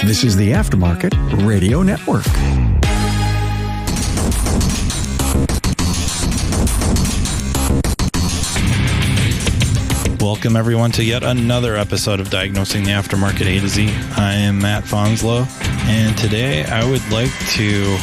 This is the Aftermarket Radio Network. Welcome, everyone, to yet another episode of Diagnosing the Aftermarket A to Z. I am Matt Fonslow, and today I would like to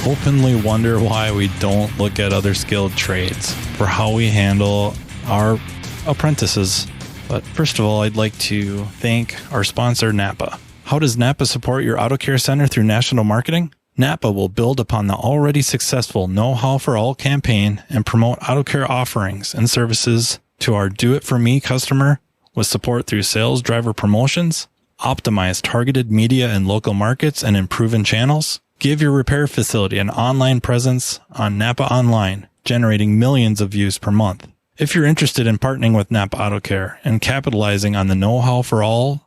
openly wonder why we don't look at other skilled trades for how we handle our apprentices. But first of all, I'd like to thank our sponsor, NAPA. How does NAPA support your auto care center through national marketing? NAPA will build upon the already successful Know How for All campaign and promote auto care offerings and services to our do-it-for-me customer with support through sales driver promotions, optimize targeted media in local markets and in proven channels, give your repair facility an online presence on NAPA Online, generating millions of views per month. If you're interested in partnering with NAPA Auto Care and capitalizing on the Know How for All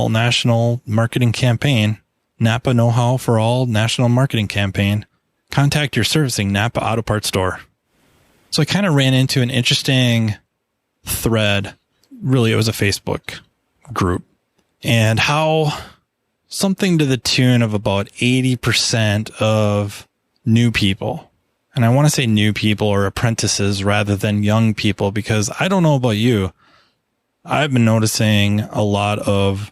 national marketing campaign, NAPA Know How for All national marketing campaign, contact your servicing NAPA Auto Parts store. So I kind of ran into an interesting thread. Really, it was a Facebook group, and how something to the tune of about 80% of new people, and I want to say new people or apprentices rather than young people, because I don't know about you, I've been noticing a lot of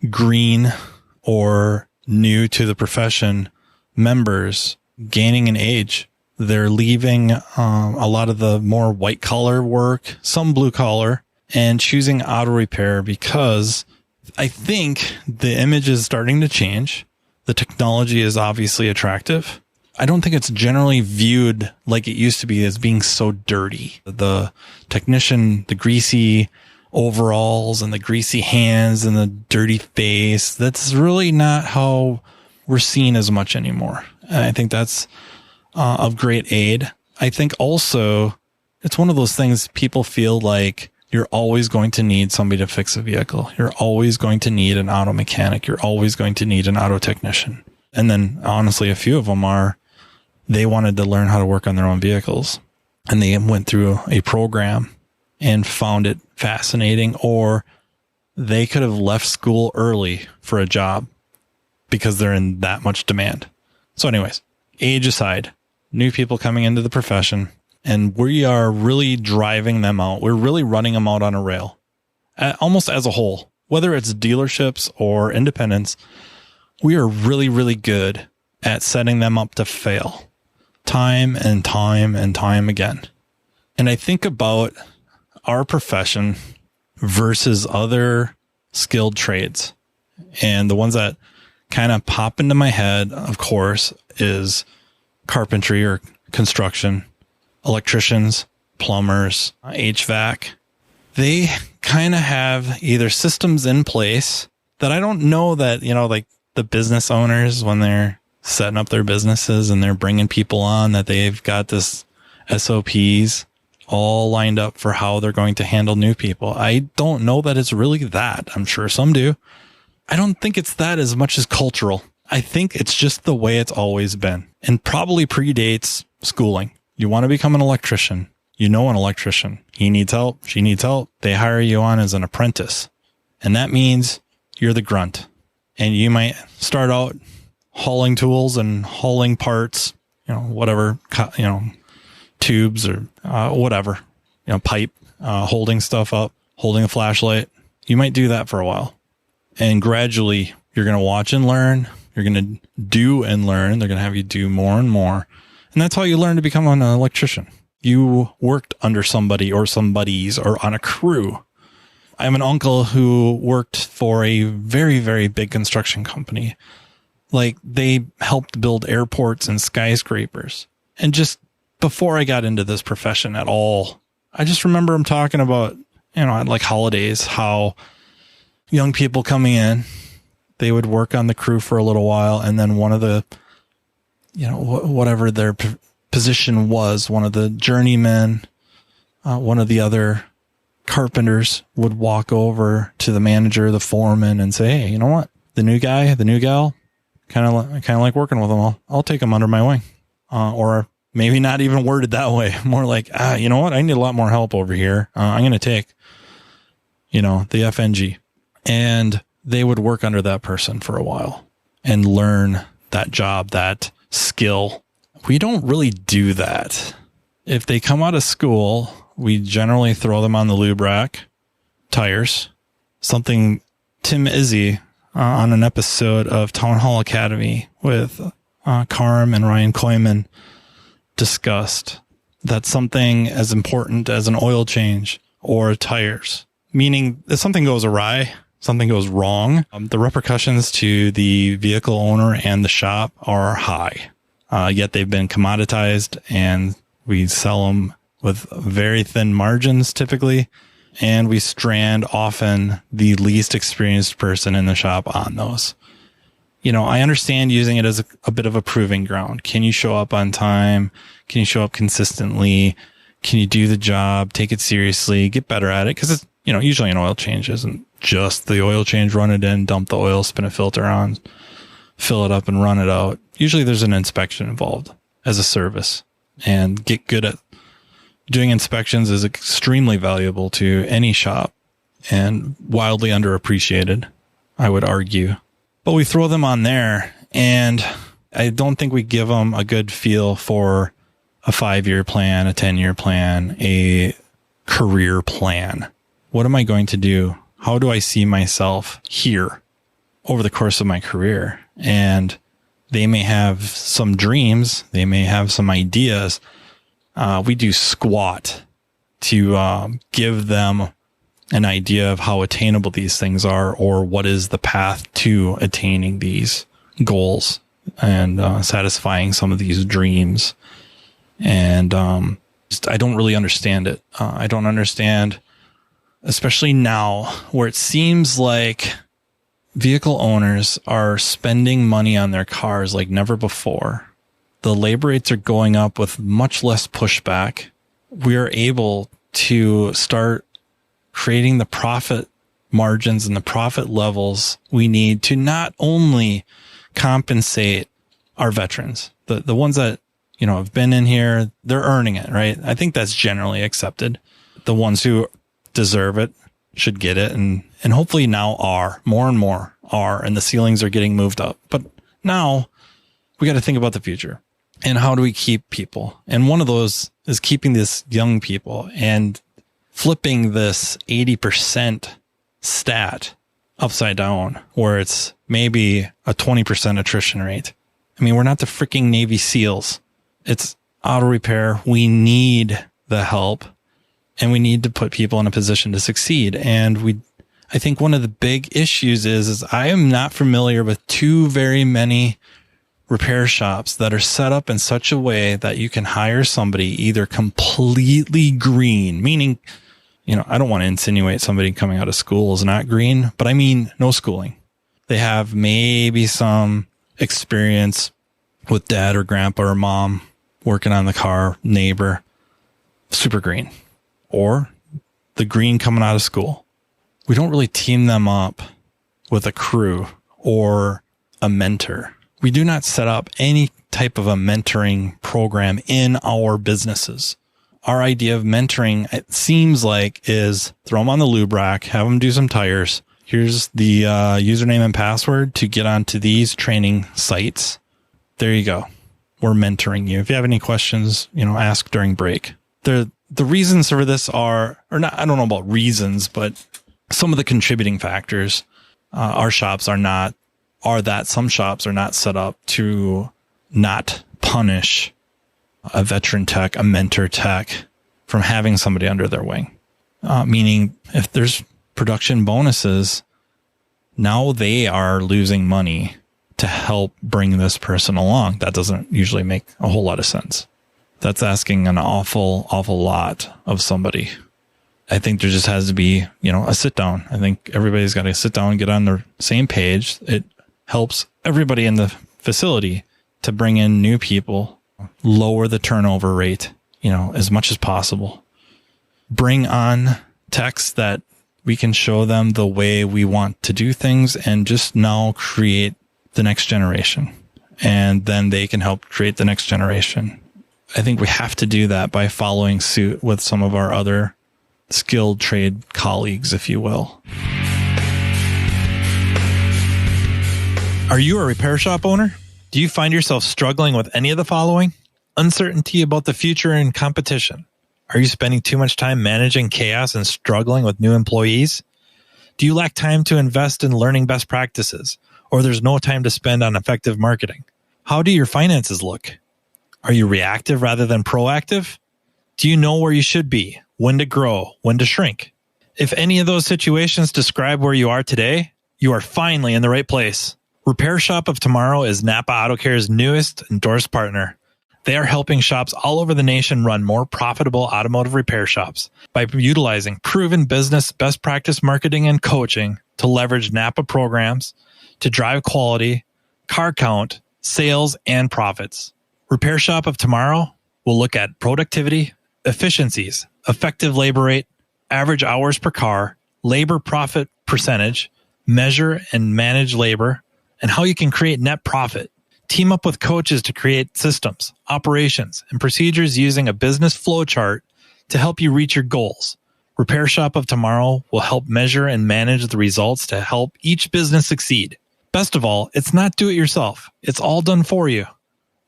green or new to the profession members gaining in age. They're leaving a lot of the more white collar work, some blue collar, and choosing auto repair because I think the image is starting to change. The technology is obviously attractive. I don't think it's generally viewed like it used to be as being so dirty. The technician, the greasy overalls and the greasy hands and the dirty face, that's really not how we're seen as much anymore. And I think that's of great aid. I think also it's one of those things people feel like you're always going to need somebody to fix a vehicle. You're always going to need an auto mechanic. You're always going to need an auto technician. And then honestly, a few of them they wanted to learn how to work on their own vehicles, and they went through a program and found it fascinating, or they could have left school early for a job because they're in that much demand. So anyways, age aside, new people coming into the profession, and we are really driving them out. We're really running them out on a rail, almost as a whole, whether it's dealerships or independents. We are really, really good at setting them up to fail time and time and time again. And I think about our profession versus other skilled trades. And the ones that kind of pop into my head, of course, is carpentry or construction, electricians, plumbers, HVAC. They kind of have either systems in place that I don't know that, like the business owners, when they're setting up their businesses and they're bringing people on, that they've got this SOPs all lined up for how they're going to handle new people. I don't know that it's really that. I'm sure some do. I don't think it's that as much as cultural. I think it's just the way it's always been, and probably predates schooling. You want to become an electrician. You know an electrician. He needs help. She needs help. They hire you on as an apprentice. And that means you're the grunt. And you might start out hauling tools and hauling parts, whatever, tubes or whatever, pipe, holding stuff up, holding a flashlight. You might do that for a while. And gradually you're going to watch and learn. You're going to do and learn. They're going to have you do more and more. And that's how you learn to become an electrician. You worked under somebody or somebody's or on a crew. I have an uncle who worked for a very, very big construction company. Like, they helped build airports and skyscrapers. And just before I got into this profession at all, I just remember him talking about, at like holidays, how young people coming in, they would work on the crew for a little while. And then one of the, whatever their position was, one of the journeymen, one of the other carpenters would walk over to the manager, the foreman, and say, hey, you know what? The new guy, the new gal, kind of like working with them. I'll take them under my wing. Or maybe not even worded that way. More like, you know what? I need a lot more help over here. I'm going to take, the FNG. And they would work under that person for a while and learn that job, that skill. We don't really do that. If they come out of school, we generally throw them on the lube rack, tires, something Tim Izzy on an episode of Town Hall Academy with Carm and Ryan Koyman discussed. That's something as important as an oil change or tires, meaning if something goes awry, something goes wrong, the repercussions to the vehicle owner and the shop are high. Yet they've been commoditized, and we sell them with very thin margins typically, and we strand often the least experienced person in the shop on those. You know, I understand using it as a bit of a proving ground. Can you show up on time? Can you show up consistently? Can you do the job? Take it seriously, get better at it? Because it's, you know, usually an oil change isn't just the oil change, run it in, dump the oil, spin a filter on, fill it up and run it out. Usually there's an inspection involved as a service, and get good at doing inspections is extremely valuable to any shop and wildly underappreciated, I would argue. But we throw them on there, and I don't think we give them a good feel for a 5-year plan, a 10-year plan, a career plan. What am I going to do? How do I see myself here over the course of my career? And they may have some dreams. They may have some ideas. We do squat to give them an idea of how attainable these things are, or what is the path to attaining these goals and satisfying some of these dreams. And I don't really understand it. I don't understand, especially now where it seems like vehicle owners are spending money on their cars like never before. The labor rates are going up with much less pushback. We are able to start creating the profit margins and the profit levels we need to not only compensate our veterans, the ones that, you know, have been in here, they're earning it, right? I think that's generally accepted. The ones who deserve it should get it, and hopefully now are, more and more are, and the ceilings are getting moved up. But now we got to think about the future. And how do we keep people? And one of those is keeping this young people and flipping this 80% stat upside down, where it's maybe a 20% attrition rate. I mean, we're not the freaking Navy SEALs. It's auto repair. We need the help, and we need to put people in a position to succeed. And I think one of the big issues is I am not familiar with too very many repair shops that are set up in such a way that you can hire somebody either completely green, meaning, you know, I don't want to insinuate somebody coming out of school is not green, but I mean no schooling. They have maybe some experience with dad or grandpa or mom working on the car, neighbor, super green, or the green coming out of school. We don't really team them up with a crew or a mentor. We do not set up any type of a mentoring program in our businesses. Our idea of mentoring, it seems like, is throw them on the lube rack, have them do some tires. Here's the username and password to get onto these training sites. There you go. We're mentoring you. If you have any questions, you know, ask during break. The reasons for this are, or not, I don't know about reasons, but some of the contributing factors, some shops are not set up to not punish a veteran tech, a mentor tech from having somebody under their wing. Meaning if there's production bonuses, now they are losing money to help bring this person along. That doesn't usually make a whole lot of sense. That's asking an awful lot of somebody. I think there just has to be, you know, a sit down. I think everybody's got to sit down and get on the same page. It helps everybody in the facility to bring in new people, lower the turnover rate, you know, as much as possible. Bring on techs that we can show them the way we want to do things, and just now create the next generation. And then they can help create the next generation. I think we have to do that by following suit with some of our other skilled trade colleagues, if you will. Are you a repair shop owner? Do you find yourself struggling with any of the following? Uncertainty about the future and competition. Are you spending too much time managing chaos and struggling with new employees? Do you lack time to invest in learning best practices, or there's no time to spend on effective marketing? How do your finances look? Are you reactive rather than proactive? Do you know where you should be, when to grow, when to shrink? If any of those situations describe where you are today, you are finally in the right place. Repair Shop of Tomorrow is NAPA Auto Care's newest endorsed partner. They are helping shops all over the nation run more profitable automotive repair shops by utilizing proven business best practice marketing and coaching to leverage NAPA programs to drive quality, car count, sales, and profits. Repair Shop of Tomorrow will look at productivity, efficiencies, effective labor rate, average hours per car, labor profit percentage, measure and manage labor, and how you can create net profit. Team up with coaches to create systems, operations, and procedures using a business flow chart to help you reach your goals. Repair Shop of Tomorrow will help measure and manage the results to help each business succeed. Best of all, it's not do it yourself. It's all done for you.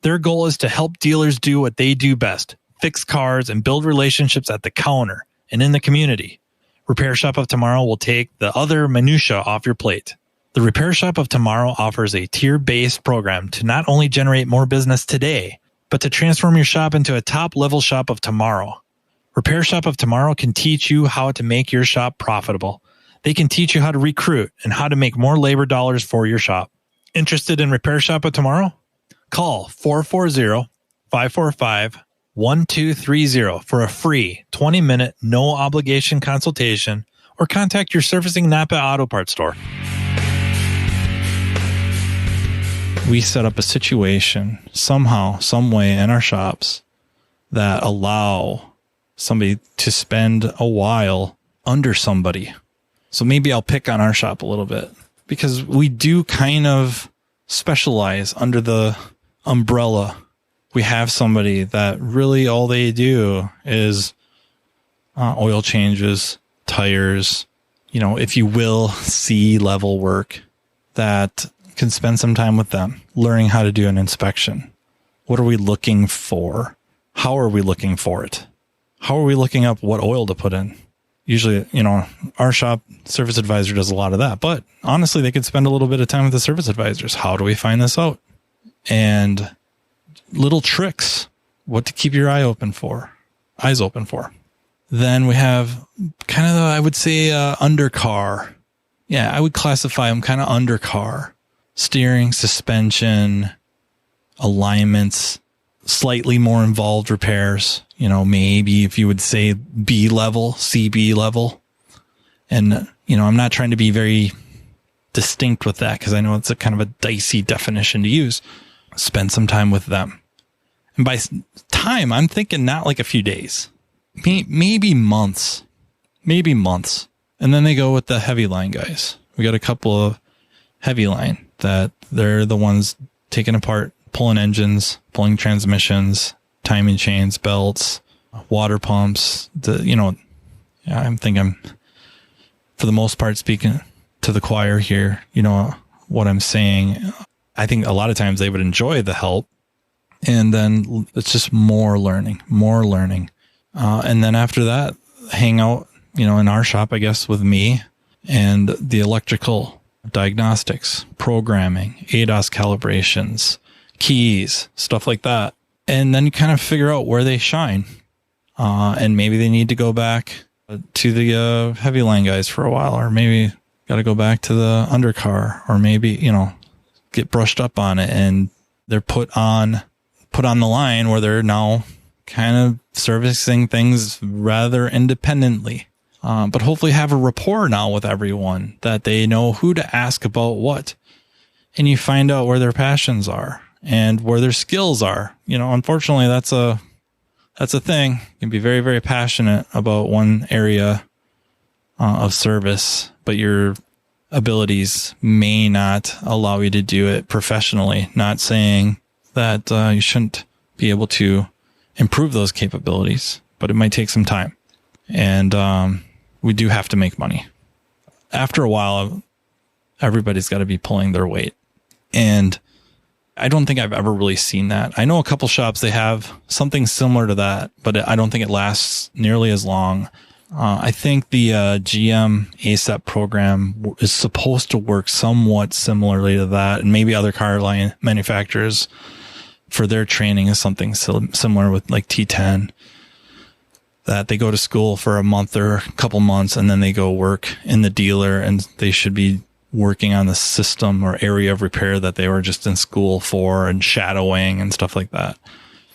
Their goal is to help dealers do what they do best, fix cars and build relationships at the counter and in the community. Repair Shop of Tomorrow will take the other minutia off your plate. The Repair Shop of Tomorrow offers a tier-based program to not only generate more business today, but to transform your shop into a top-level shop of tomorrow. Repair Shop of Tomorrow can teach you how to make your shop profitable. They can teach you how to recruit and how to make more labor dollars for your shop. Interested in Repair Shop of Tomorrow? Call 440-545-1230 for a free 20-minute, no-obligation consultation, or contact your servicing NAPA Auto Parts store. We set up a situation somehow, some way in our shops that allow somebody to spend a while under somebody. So maybe I'll pick on our shop a little bit because we do kind of specialize under the umbrella. We have somebody that really all they do is oil changes, tires, if you will, C-level work that can spend some time with them, learning how to do an inspection. What are we looking for? How are we looking for it? How are we looking up what oil to put in? Usually, our shop service advisor does a lot of that, but honestly, they could spend a little bit of time with the service advisors. How do we find this out? And little tricks, what to keep your eyes open for. Then we have kind of, I would say, undercar. Yeah, I would classify them kind of undercar. Steering, suspension, alignments, slightly more involved repairs, maybe if you would say B level, CB level. And, I'm not trying to be very distinct with that because I know it's a kind of a dicey definition to use. Spend some time with them. And by time, I'm thinking not like a few days, maybe months. And then they go with the heavy line guys. We got a couple of heavy line that they're the ones taking apart, pulling engines, pulling transmissions, timing chains, belts, water pumps. I'm thinking for the most part, speaking to the choir here, what I'm saying. I think a lot of times they would enjoy the help. And then it's just more learning. And then after that, hang out, in our shop, I guess, with me and the electrical diagnostics, programming, ADAS calibrations, keys, stuff like that. And then you kind of figure out where they shine. And maybe they need to go back to the heavy line guys for a while, or maybe got to go back to the undercar, or maybe, get brushed up on it and they're put on the line where they're now kind of servicing things rather independently. But hopefully have a rapport now with everyone that they know who to ask about what. And you find out where their passions are and where their skills are. Unfortunately, that's a thing. You can be very, very passionate about one area of service, but your abilities may not allow you to do it professionally. Not saying that you shouldn't be able to improve those capabilities, but it might take some time. And we do have to make money. After a while, everybody's got to be pulling their weight. And I don't think I've ever really seen that. I know a couple shops, they have something similar to that, but I don't think it lasts nearly as long. I think the GM ASAP program is supposed to work somewhat similarly to that, and maybe other car line manufacturers for their training is something similar with like T10, that they go to school for a month or a couple months and then they go work in the dealer, and they should be working on the system or area of repair that they were just in school for, and shadowing and stuff like that.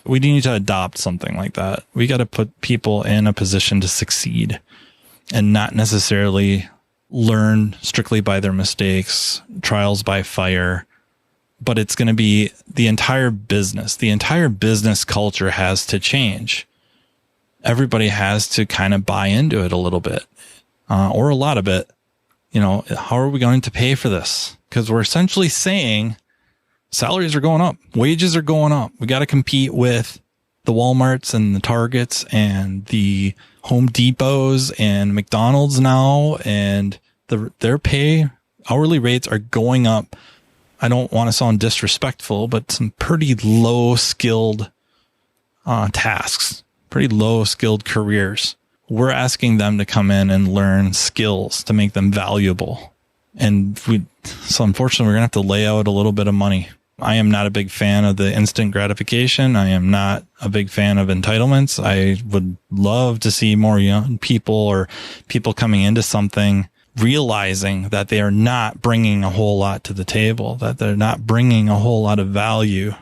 We need to adopt something like that. We got to put people in a position to succeed and not necessarily learn strictly by their mistakes, trials by fire, but it's going to be the entire business. The entire business culture has to change. Everybody has to kind of buy into it a little bit, or a lot of it. You know, how are we going to pay for this? Because we're essentially saying salaries are going up, wages are going up. We got to compete with the Walmarts and the Targets and the Home Depots and McDonald's now, and their pay hourly rates are going up. I don't want to sound disrespectful, but some pretty low skilled tasks, pretty low skilled careers. We're asking them to come in and learn skills to make them valuable. So unfortunately, we're going to have to lay out a little bit of money. I am not a big fan of the instant gratification. I am not a big fan of entitlements. I would love to see more young people or people coming into something realizing that they are not bringing a whole lot to the table, that they're not bringing a whole lot of value.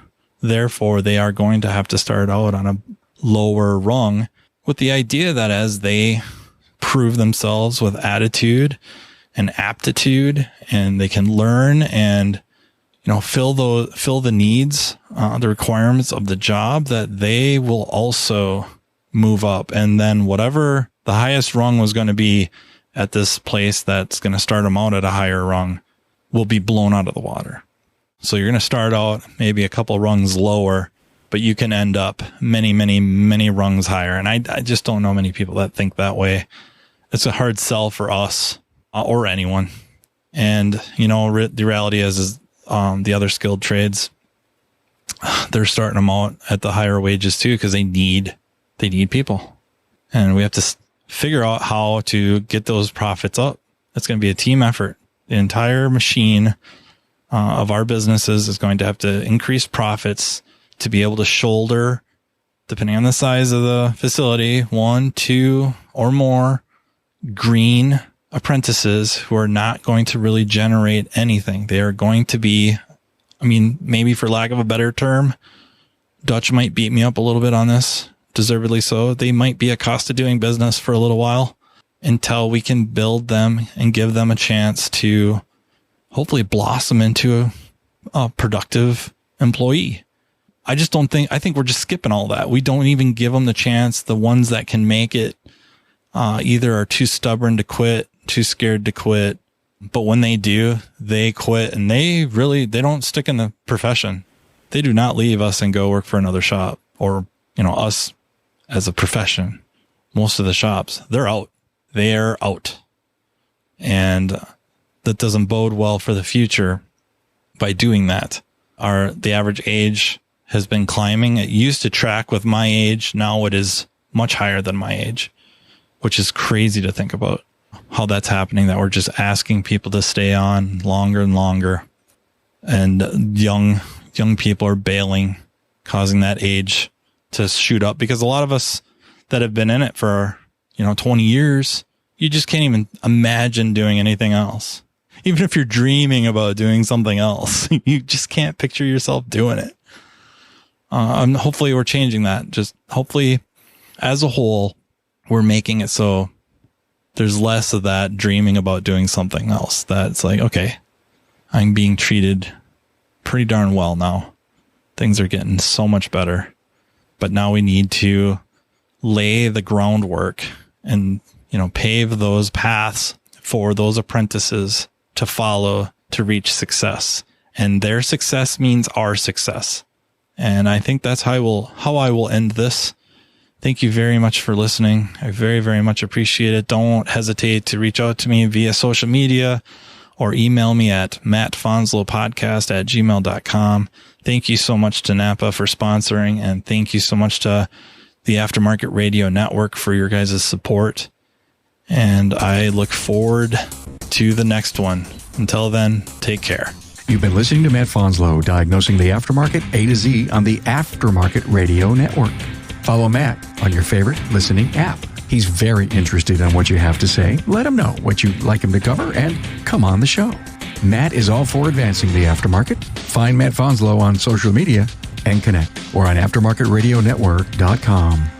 Therefore, they are going to have to start out on a lower rung, with the idea that as they prove themselves with attitude and aptitude, and they can learn and, you know, fill the needs, the requirements of the job, that they will also move up. And then whatever the highest rung was going to be at this place that's going to start them out at a higher rung will be blown out of the water. So you're going to start out maybe a couple rungs lower, but you can end up many, many, many rungs higher. And I just don't know many people that think that way. It's a hard sell for us or anyone. And, you know, the reality is the other skilled trades, they're starting them out at the higher wages too, because they need people. And we have to figure out how to get those profits up. It's going to be a team effort. The entire machine of our businesses is going to have to increase profits to be able to shoulder, depending on the size of the facility, 1, 2, or more green apprentices who are not going to really generate anything. They are going to be, I mean, maybe for lack of a better term, Dutch might beat me up a little bit on this, deservedly so. They might be a cost of doing business for a little while until we can build them and give them a chance to hopefully blossom into a productive employee. I think we're just skipping all that. We don't even give them the chance. The ones that can make it either are too stubborn to quit, too scared to quit. But when they do, they quit, and they don't stick in the profession. They do not leave us and go work for another shop, or, you know, us as a profession. Most of the shops, they're out. They're out. And that doesn't bode well for the future by doing that. The average age has been climbing. It used to track with my age. Now it is much higher than my age, which is crazy to think about how that's happening, that we're just asking people to stay on longer and longer. And young people are bailing, causing that age to shoot up, because a lot of us that have been in it for, 20 years, you just can't even imagine doing anything else. Even if you're dreaming about doing something else, you just can't picture yourself doing it. And hopefully we're changing that. Just hopefully as a whole, we're making it so there's less of that dreaming about doing something else. That's like, okay, I'm being treated pretty darn well now. Things are getting so much better, but now we need to lay the groundwork and, pave those paths for those apprentices to follow to reach success. And their success means our success. And I think that's how I will end this. Thank you very much for listening. I very, very much appreciate it. Don't hesitate to reach out to me via social media or email me at mattfonslowpodcast@gmail.com. Thank you so much to NAPA for sponsoring, and thank you so much to the Aftermarket Radio Network for your guys' support. And I look forward to the next one. Until then, take care. You've been listening to Matt Fonslow, Diagnosing the Aftermarket A to Z on the Aftermarket Radio Network. Follow Matt on your favorite listening app. He's very interested in what you have to say. Let him know what you'd like him to cover and come on the show. Matt is all for advancing the aftermarket. Find Matt Fonslow on social media and connect or on aftermarketradionetwork.com.